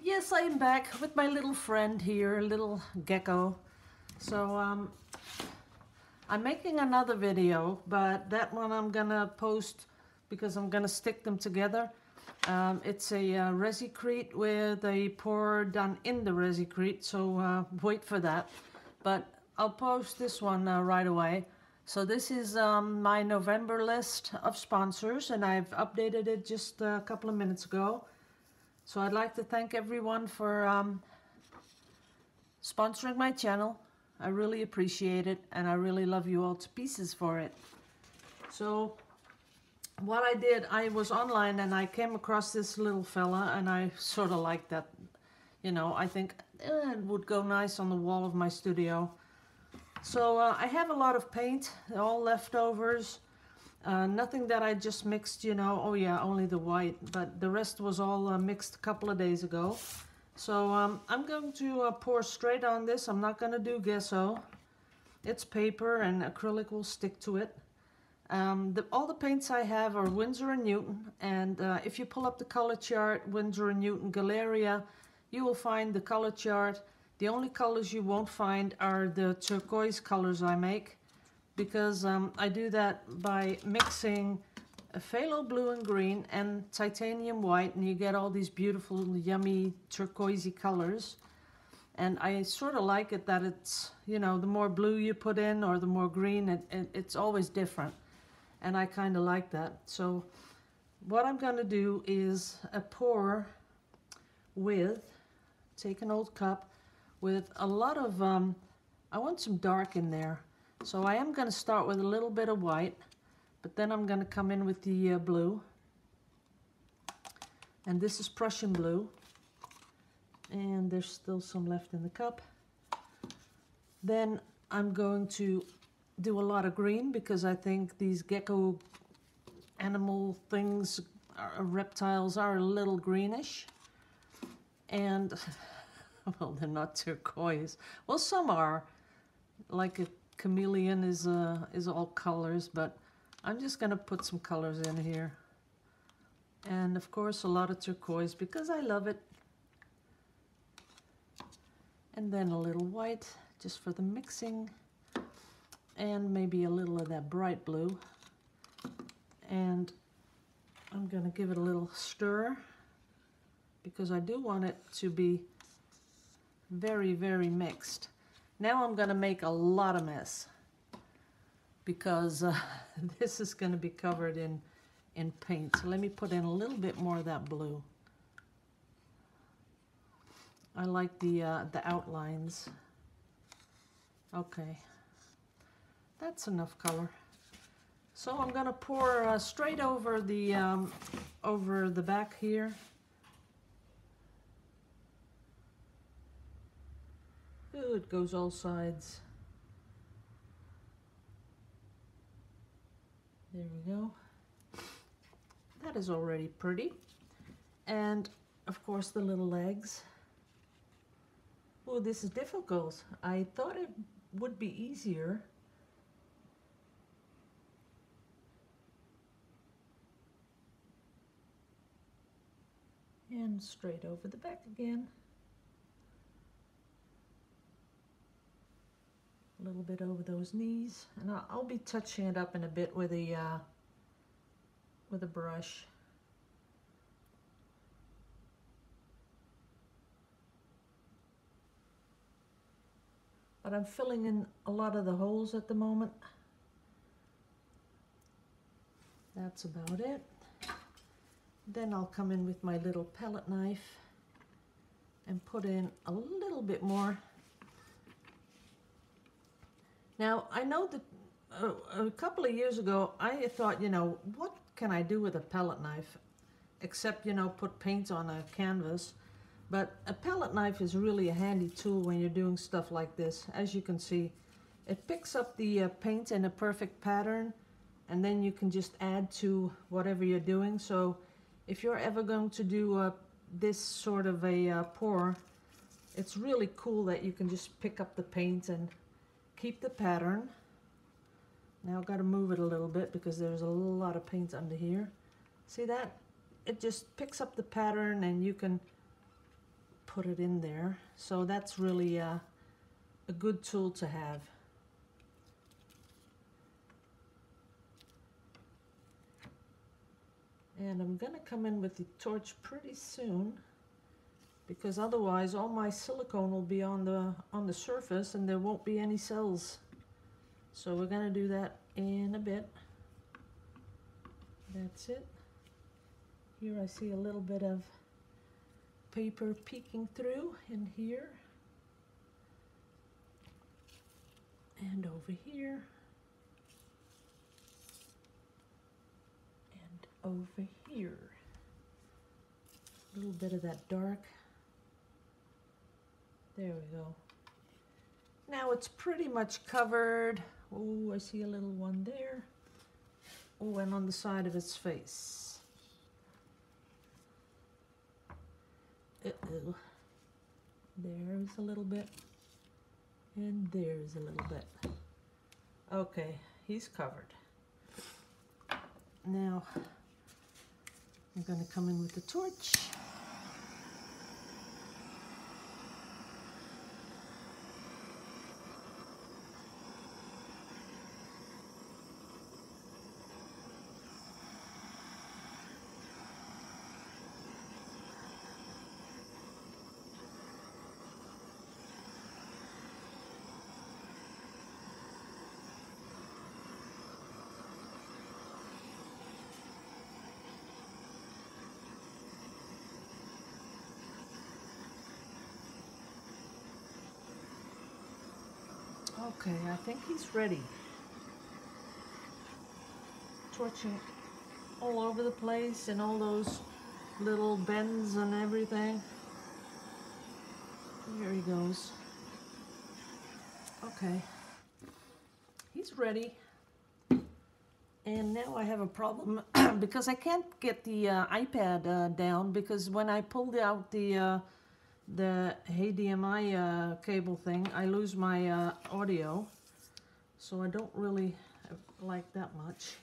Yes, I am back with my little friend here, little gecko. So I'm making another video, but that one I'm gonna post because I'm gonna stick them together. It's a resicrete with a pour done in the resicrete, so wait for that. But I'll post this one right away. So this is my November list of sponsors, and I've updated it just a couple of minutes ago. So I'd like to thank everyone for sponsoring my channel. I really appreciate it, and I really love you all to pieces for it. So what I did, I was online and I came across this little fella, and I sort of liked that. You know, I think it would go nice on the wall of my studio. So I have a lot of paint, all leftovers. Nothing that I just mixed, you know, oh yeah, only the white, but the rest was all mixed a couple of days ago. So I'm going to pour straight on this. I'm not going to do gesso. It's paper and acrylic will stick to it. All the paints I have are Winsor & Newton, and if you pull up the color chart, Winsor & Newton Galeria, you will find the color chart. The only colors you won't find are the turquoise colors I make, because I do that by mixing a phthalo blue and green and titanium white, and you get all these beautiful, yummy, turquoisey colors. And I sort of like it that it's, you know, the more blue you put in or the more green, it's always different. And I kind of like that. So what I'm going to do is a pour with, take an old cup with a lot of, I want some dark in there. So I am going to start with a little bit of white, but then I'm going to come in with the blue. And this is Prussian blue. And there's still some left in the cup. Then I'm going to do a lot of green, because I think these gecko animal things, reptiles, are a little greenish. And, well, they're not turquoise. Well, some are, like a chameleon is all colors, but I'm just gonna put some colors in here, and of course a lot of turquoise because I love it, and then a little white just for the mixing, and maybe a little of that bright blue, and I'm gonna give it a little stir because I do want it to be very, very mixed. Now I'm going to make a lot of mess, because this is going to be covered in paint. So let me put in a little bit more of that blue. I like the outlines. Okay, that's enough color. So I'm going to pour straight over the back here. Ooh, it goes all sides. There we go. That is already pretty. And of course the little legs. Oh, this is difficult. I thought it would be easier. And straight over the back again. A little bit over those knees, and I'll be touching it up in a bit with a brush. But I'm filling in a lot of the holes at the moment. That's about it. Then I'll come in with my little palette knife and put in a little bit more. Now, I know that a couple of years ago, I thought, you know, what can I do with a palette knife? Except, you know, put paint on a canvas. But a palette knife is really a handy tool when you're doing stuff like this. As you can see, it picks up the paint in a perfect pattern, and then you can just add to whatever you're doing. So if you're ever going to do this sort of a pour, it's really cool that you can just pick up the paint and keep the pattern. Now I've got to move it a little bit because there's a lot of paint under here. See that? It just picks up the pattern, and you can put it in there. So that's really a good tool to have. And I'm gonna come in with the torch pretty soon, because otherwise all my silicone will be on the surface and there won't be any cells. So we're gonna do that in a bit. That's it. Here I see a little bit of paper peeking through in here. And over here. And over here. A little bit of that dark. There we go. Now it's pretty much covered. Oh, I see a little one there. Oh, and on the side of its face. Uh-oh. There's a little bit. And there's a little bit. Okay, he's covered. Now, I'm going to come in with the torch. Okay, I think he's ready. Torching all over the place and all those little bends and everything. Here he goes. Okay, he's ready. And now I have a problem because I can't get the iPad down, because when I pulled out the HDMI cable thing, I lose my audio, so I don't really like that much.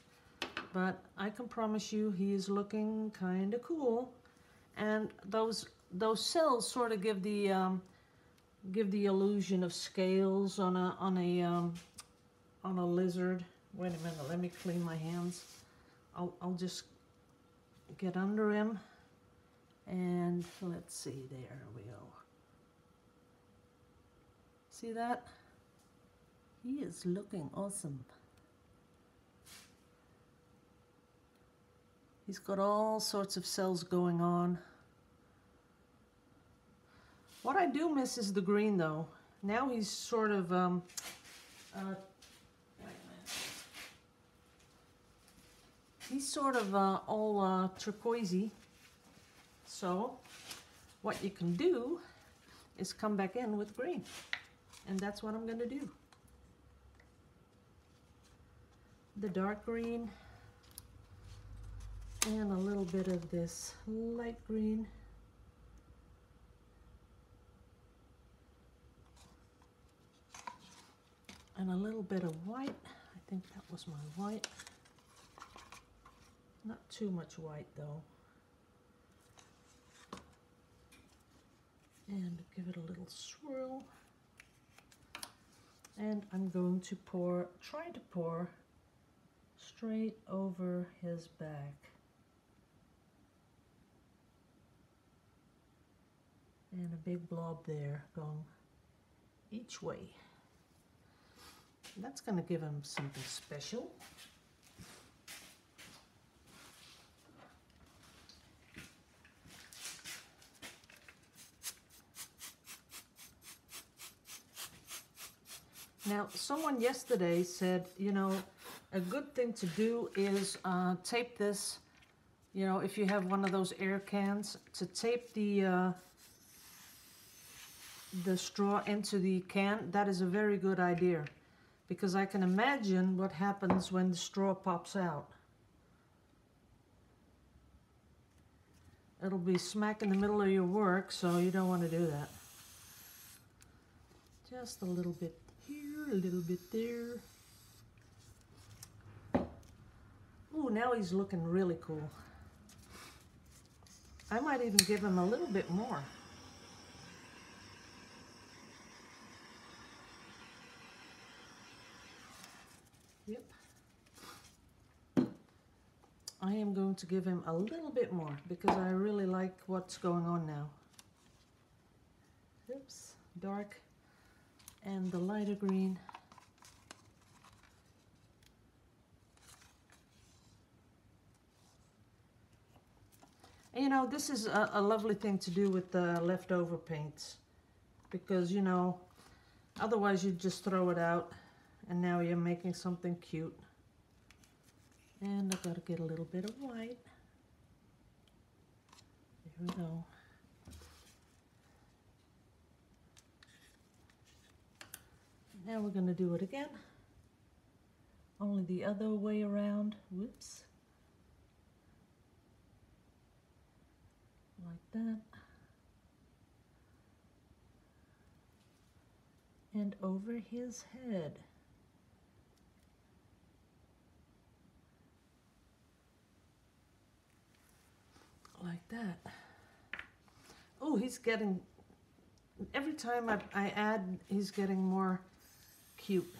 But I can promise you he is looking kind of cool, and those cells sort of give the illusion of scales on a lizard. Wait a minute, let me clean my hands. I'll just get under him. And let's see, there we go. See that? He is looking awesome. He's got all sorts of cells going on. What I do miss is the green though. Now he's sort of, wait a minute. He's sort of all turquoisey. So what you can do is come back in with green, and that's what I'm going to do. The dark green and a little bit of this light green. And a little bit of white. I think that was my white. Not too much white though. And give it a little swirl. And I'm going to try to pour straight over his back. And a big blob there going each way. That's going to give him something special. Now, someone yesterday said, you know, a good thing to do is tape this, you know, if you have one of those air cans, to tape the straw into the can. That is a very good idea, because I can imagine what happens when the straw pops out. It'll be smack in the middle of your work, so you don't want to do that. Just a little bit here, a little bit there. Ooh, now he's looking really cool. I might even give him a little bit more. I am going to give him a little bit more because I really like what's going on now. Oops, dark and the lighter green. And, you know, this is a lovely thing to do with the leftover paints because, you know, otherwise you just throw it out and now you're making something cute. And I've got to get a little bit of white. There we go. Now we're going to do it again. Only the other way around. Whoops. Like that. And over his head. Like that. Oh, he's getting, every time I add, he's getting more cute.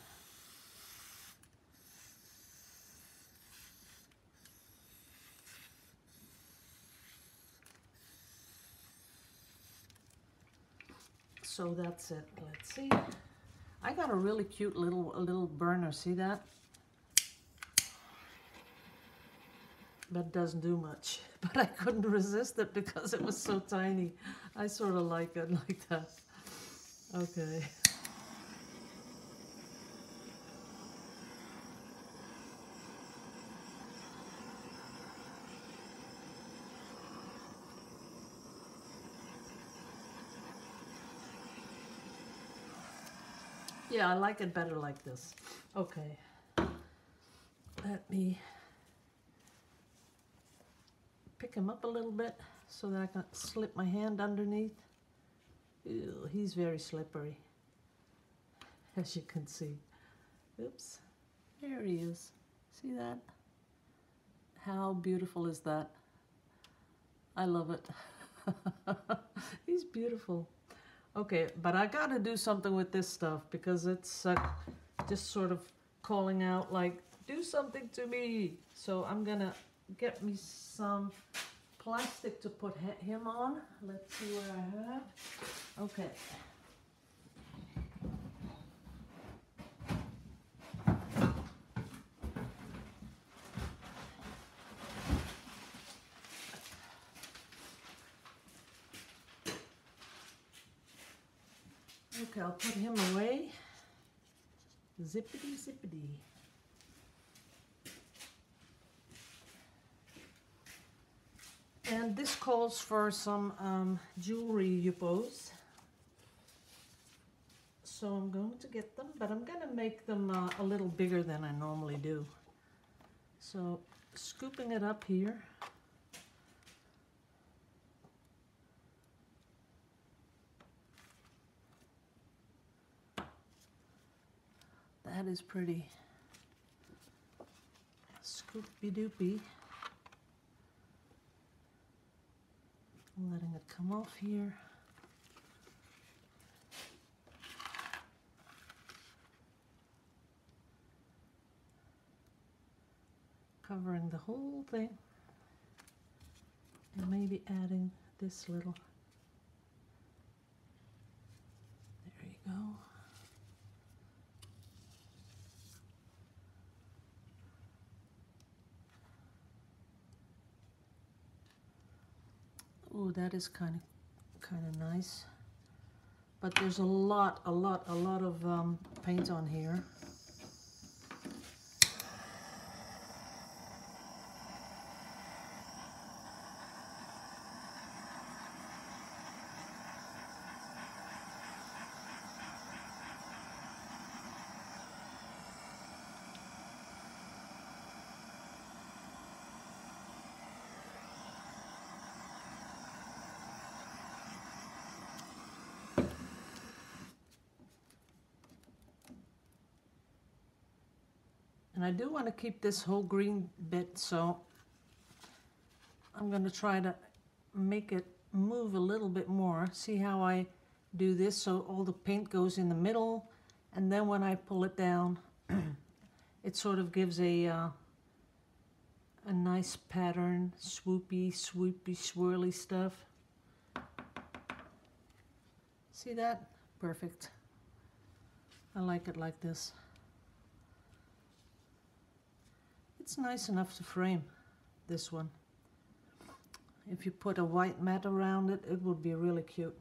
So that's it. Let's see. I got a really cute little burner. See that? That doesn't do much, but I couldn't resist it because it was so tiny. I sort of like it like that. Okay. Yeah, I like it better like this. Okay. Let me pick him up a little bit so that I can slip my hand underneath. Ew, he's very slippery, as you can see. Oops, there he is. See that? How beautiful is that? I love it. He's beautiful. Okay, but I gotta do something with this stuff because it's just sort of calling out like, do something to me. So I'm gonna get me some plastic to put him on. Let's see what I have. Okay. Okay, I'll put him away. Zippity zippity. And this calls for some jewelry yuppos. So I'm going to get them, but I'm going to make them a little bigger than I normally do. So scooping it up here. That is pretty. Scoopy doopy. Letting it come off here. Covering the whole thing. And maybe adding this little. There you go. Oh, that is kind of nice. But there's a lot of paint on here. And I do want to keep this whole green bit, so I'm going to try to make it move a little bit more. See how I do this? So all the paint goes in the middle, and then when I pull it down, it sort of gives a a nice pattern, swoopy, swirly stuff. See that? Perfect. I like it like this. It's nice enough to frame, this one. If you put a white mat around it, it would be really cute.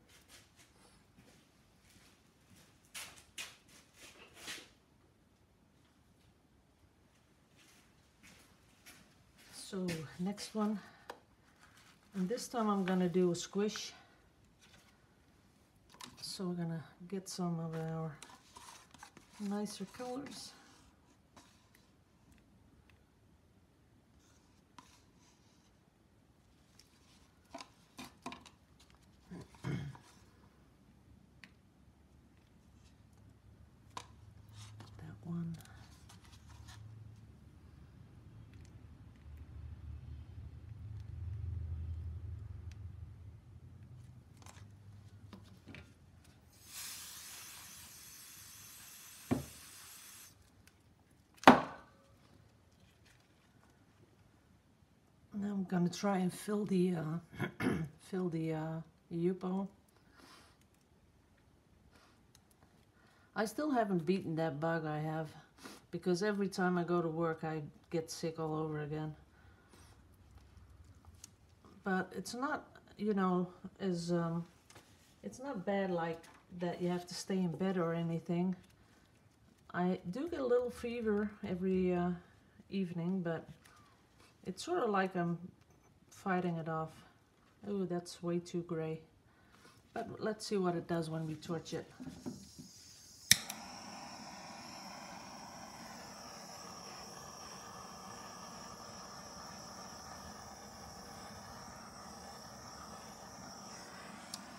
So next one, and this time I'm gonna do a squish. So we're gonna get some of our nicer colors. That one. Now I'm gonna try and fill the yupo. I still haven't beaten that bug I have, because every time I go to work I get sick all over again. But it's not, you know, as it's not bad like that you have to stay in bed or anything. I do get a little fever every evening, but it's sort of like I'm fighting it off. Oh, that's way too gray. But let's see what it does when we torch it.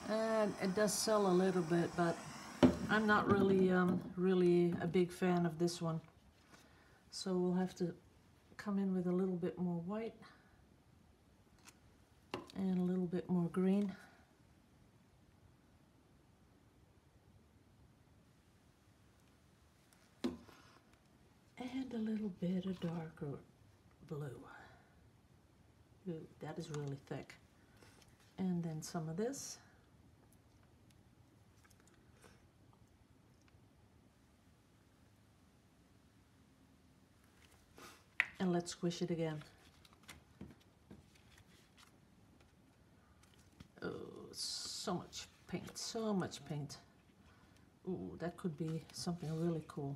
And it does sell a little bit, but I'm not really really a big fan of this one. So we'll have to come in with a little bit more white and a little bit more green. And a little bit of darker blue. Ooh, that is really thick. And then some of this. And let's squish it again. Oh, so much paint, so much paint. Ooh, that could be something really cool.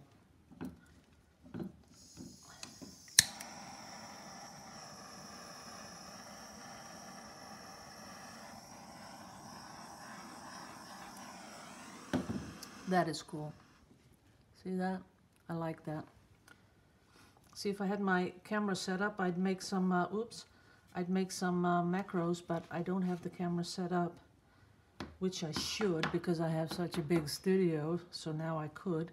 That is cool. See that? I like that. See, if I had my camera set up, I'd make some, I'd make some macros, but I don't have the camera set up, which I should because I have such a big studio, so now I could.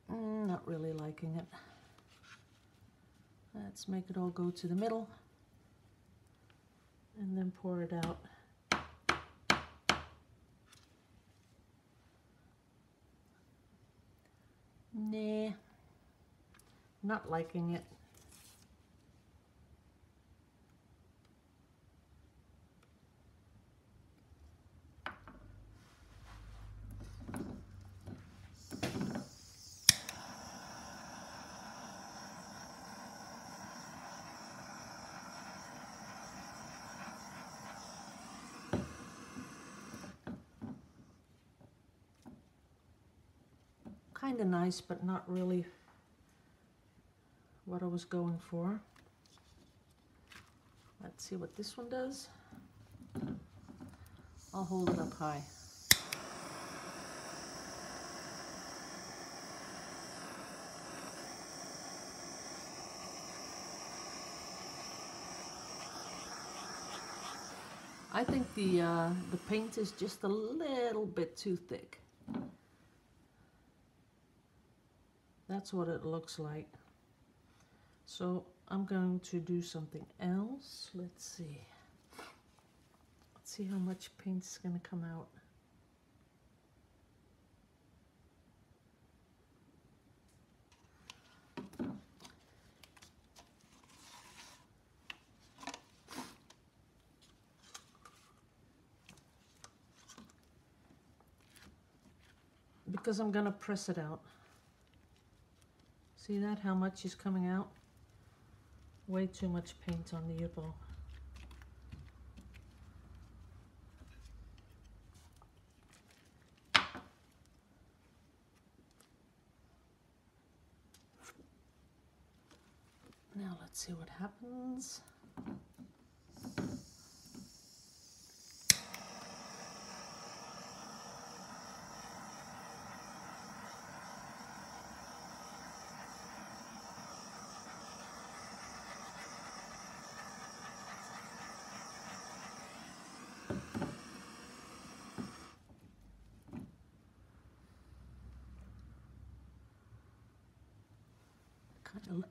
Not really liking it. Let's make it all go to the middle and then pour it out. Nah, not liking it. Kind of nice, but not really what I was going for. Let's see what this one does. I'll hold it up high. I think the paint is just a little bit too thick. That's what it looks like. So I'm going to do something else. Let's see. Let's see how much paint's going to come out. because I'm gonna press it out. See that, how much is coming out? Way too much paint on the Yupo. Now let's see what happens.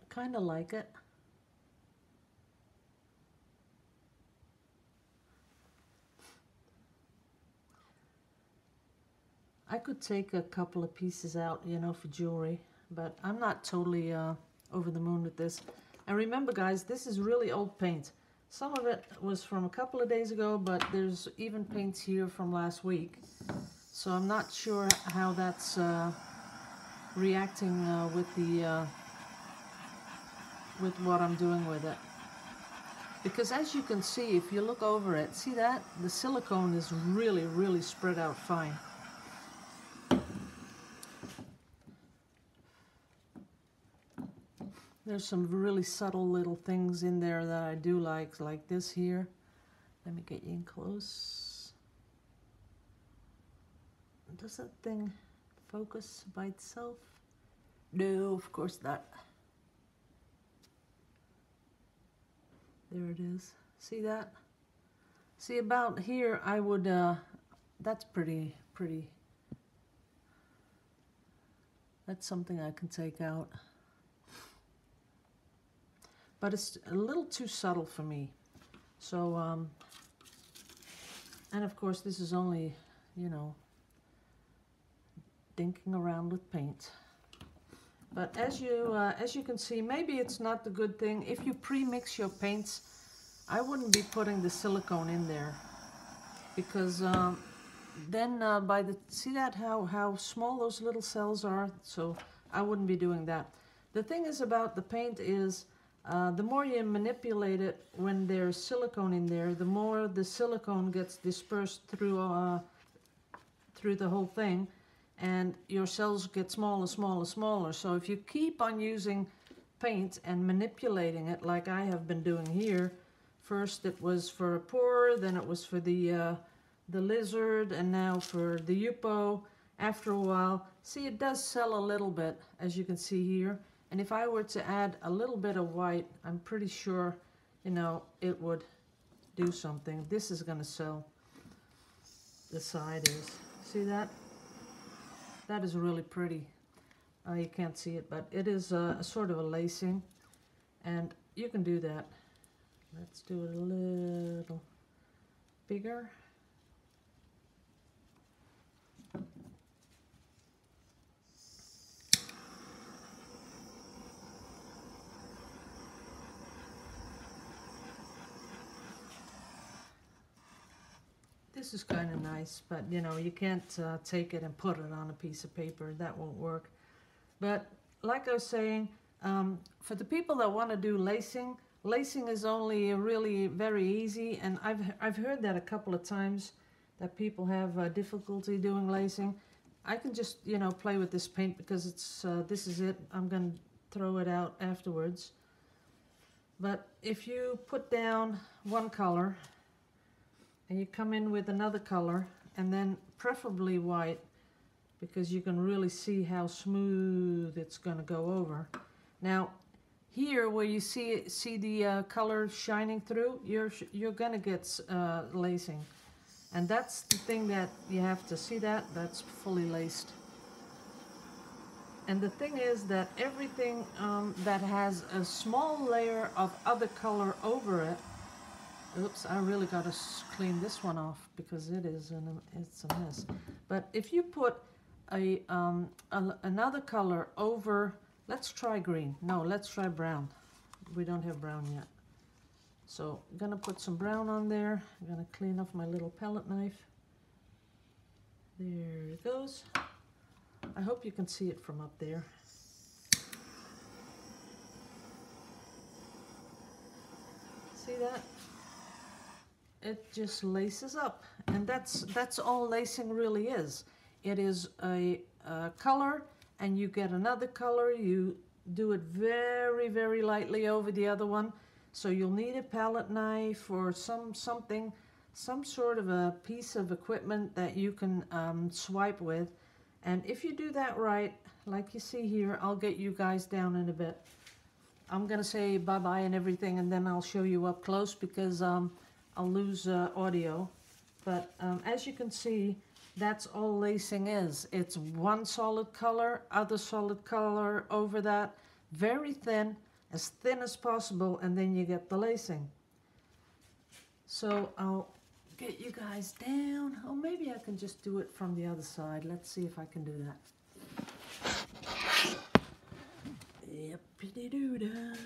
Kind of like it. I could take a couple of pieces out, you know, for jewelry, but I'm not totally over the moon with this. And remember, guys, this is really old paint. Some of it was from a couple of days ago, but there's even paints here from last week. So I'm not sure how that's reacting with what I'm doing with it. Because as you can see, if you look over it, see that? The silicone is really, really spread out fine. There's some really subtle little things in there that I do like this here. Let me get you in close. Does that thing focus by itself? No, of course not. There it is. See that? See, about here I would, that's pretty. That's something I can take out. But it's a little too subtle for me. So, and of course this is only, you know, dinking around with paint. But as you can see, maybe it's not the good thing. If you pre-mix your paints, I wouldn't be putting the silicone in there. Because then see that how small those little cells are? So I wouldn't be doing that. The thing is about the paint is, the more you manipulate it when there's silicone in there, the more the silicone gets dispersed through the whole thing, and your cells get smaller, smaller, smaller. So if you keep on using paint and manipulating it like I have been doing here, first it was for a pour, then it was for the lizard, and now for the Yupo. After a while, see, it does sell a little bit, as you can see here. And if I were to add a little bit of white, I'm pretty sure, you know, it would do something. This is going to sell. The side is. See that? That is really pretty. You can't see it, but it is a sort of a lacing. And you can do that. Let's do it a little bigger. This is kind of nice, but you know, you can't take it and put it on a piece of paper. That won't work. But like I was saying, for the people that want to do lacing, lacing is only really very easy, and I've heard that a couple of times, that people have difficulty doing lacing. I can just, you know, play with this paint because it's this is it. I'm going to throw it out afterwards. But if you put down one color, and you come in with another color, and then preferably white, because you can really see how smooth it's going to go over. Now, here where you see the color shining through, you're going to get lacing, and that's the thing that you have to see. That's fully laced. And the thing is that everything that has a small layer of other color over it. Oops, I really got to clean this one off because it's a mess. But if you put another color over, let's try green. No, let's try brown. We don't have brown yet. So I'm going to put some brown on there. I'm going to clean off my little palette knife. There it goes. I hope you can see it from up there. See that? It just laces up, and that's all lacing really is. It is a color, and you get another color. You do it very, very lightly over the other one. So you'll need a palette knife or some sort of a piece of equipment that you can swipe with. And if you do that right, like you see here, I'll get you guys down in a bit. I'm gonna say bye-bye and everything, and then I'll show you up close because I'll lose audio. But as you can see, that's all lacing is. It's one solid color, other solid color over that, very thin as possible, and then you get the lacing. So I'll get you guys down. Oh, maybe I can just do it from the other side. Let's see if I can do that. Yippity-doo-dah.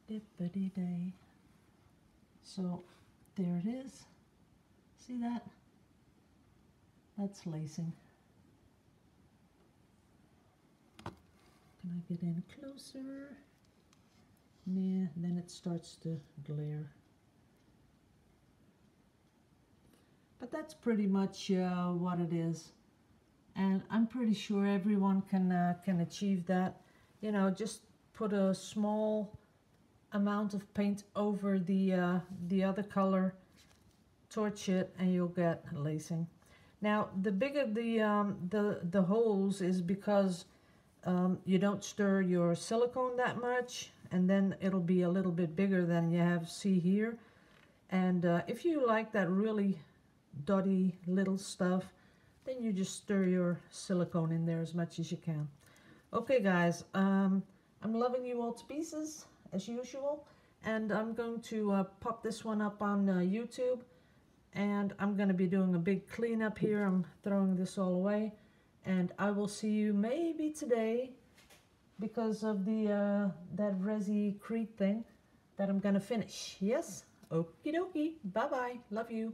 Dippity-day. So there it is. See that? That's lacing. Can I get in closer? Yeah, then it starts to glare. But that's pretty much what it is. And I'm pretty sure everyone can achieve that. You know, just put a small amount of paint over the other color, torch it, and you'll get lacing. Now, the bigger the holes is because you don't stir your silicone that much, and then it'll be a little bit bigger than you have see here. And if you like that really dotty little stuff, then you just stir your silicone in there as much as you can. Okay guys, I'm loving you all to pieces as usual, and I'm going to pop this one up on YouTube, and I'm going to be doing a big cleanup here. I'm throwing this all away, and I will see you maybe today because of the that Resi Crete thing that I'm going to finish. Yes? Okie dokie. Bye bye. Love you.